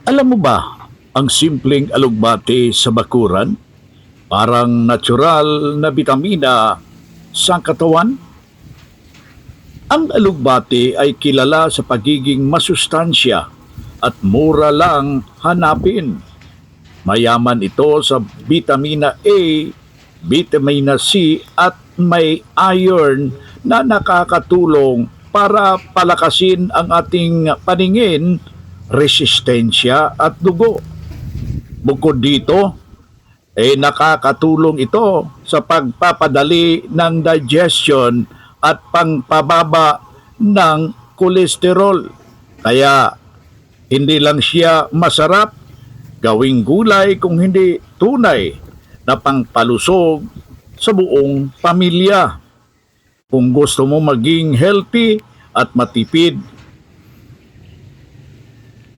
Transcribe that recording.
Alam mo ba, ang simpleng alugbati sa bakuran, parang natural na bitamina sa katawan? Ang alugbati ay kilala sa pagiging masustansya at mura lang hanapin. Mayaman ito sa vitamina A, vitamina C at may iron na nakakatulong para palakasin ang ating paningin, resistensya at dugo. Bukod dito, nakakatulong ito sa pagpapadali ng digestion at pangpababa ng kolesterol. Kaya hindi lang siya masarap gawing gulay kung hindi tunay na pangpalusog sa buong pamilya. Kung gusto mo maging healthy at matipid